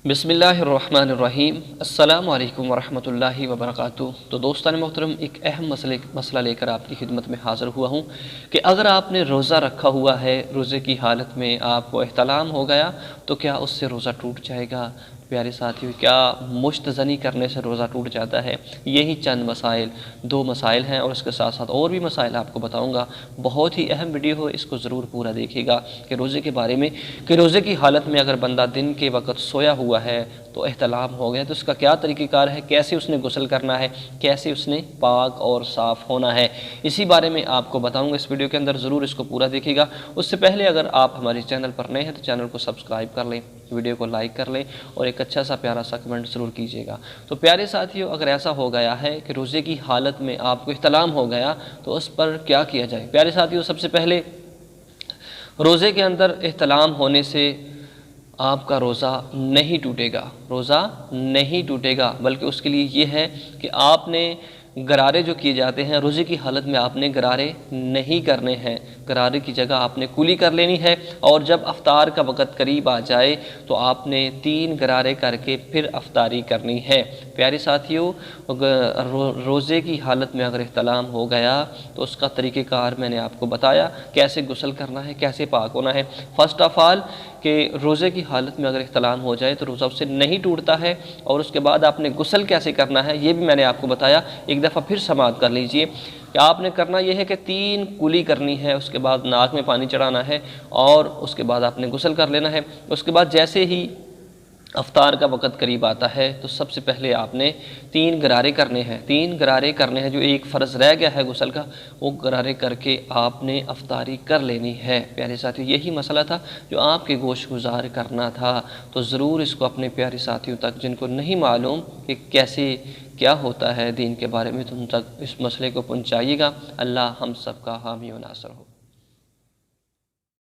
बिस्मिल्लाहिर्रहमानिर्रहीम। अस्सलामु अलैकुम वरहमत ल्लाहि वबरकातुहू। तो दोस्तान मोहतरम, एक अहम मसला लेकर आपकी खिदमत में हाज़िर हुआ हूँ कि अगर आपने रोज़ा रखा हुआ है, रोज़े की हालत में आपको एहतलाम हो गया तो क्या उससे रोज़ा टूट जाएगा? प्यारे साथियों, क्या मुश्तज़नी करने से रोज़ा टूट जाता है? यही चंद मसाइल, दो मसाइल हैं और उसके साथ साथ और भी मसाइल आपको बताऊंगा। बहुत ही अहम वीडियो हो, इसको ज़रूर पूरा देखिएगा कि रोज़े के बारे में, कि रोज़े की हालत में अगर बंदा दिन के वक्त सोया हुआ है तो एहतलाम हो गया तो उसका क्या तरीक़ेकार है, कैसे उसने गुस्ल करना है, कैसे उसने पाक और साफ़ होना है, इसी बारे में आपको बताऊंगा इस वीडियो के अंदर। ज़रूर इसको पूरा देखिएगा। उससे पहले अगर आप हमारे चैनल पर नए हैं तो चैनल को सब्सक्राइब कर लें, वीडियो को लाइक कर लें और एक अच्छा सा प्यारा सा कमेंट ज़रूर कीजिएगा। तो प्यारे साथियों, अगर ऐसा हो गया है कि रोज़े की हालत में आपको एहतलाम हो गया तो उस पर क्या किया जाए? प्यारे साथियों, सबसे पहले रोज़े के अंदर एहतलाम होने से आपका रोज़ा नहीं टूटेगा, रोज़ा नहीं टूटेगा, बल्कि उसके लिए ये है कि आपने गरारे जो किए जाते हैं रोज़े की हालत में, आपने गरारे नहीं करने हैं। गरारे की जगह आपने कुली कर लेनी है और जब अफ्तार का वक़्त करीब आ जाए तो आपने 3 गरारे करके फिर अफ्तारी करनी है। प्यारे साथियों, रोज़े की हालत में अगर इख्तलाम हो गया तो उसका तरीक़ेकार मैंने आपको बताया, कैसे गुस्ल करना है, कैसे पाक होना है। फ़र्स्ट ऑफ़ ऑल कि रोज़े की हालत में अगर इख्तलाम हो जाए तो रोज़ा उससे नहीं टूटता है, और उसके बाद आपने गुस्ल कैसे करना है ये भी मैंने आपको बताया। एक दफ़ा फिर समाअत कर लीजिए कि आपने करना यह है कि 3 कुली करनी है, उसके बाद नाक में पानी चढ़ाना है और उसके बाद आपने गुस्ल कर लेना है। उसके बाद जैसे ही अफ्तार का वक़्त करीब आता है तो सबसे पहले आपने 3 गरारे करने हैं। 3 गरारे करने हैं, जो एक फ़र्ज़ रह गया है गुस्ल का, वो गरारे करके आपने अफ्तारी कर लेनी है। प्यारे साथियों, यही मसला था जो आपके गोश गुजार करना था। तो ज़रूर इसको अपने प्यारे साथियों तक, जिनको नहीं मालूम कि कैसे क्या होता है दीन के बारे में, तुम तक इस मसले को पहुँचाइएगा। अल्लाह हम सब का हामी व नासर हो।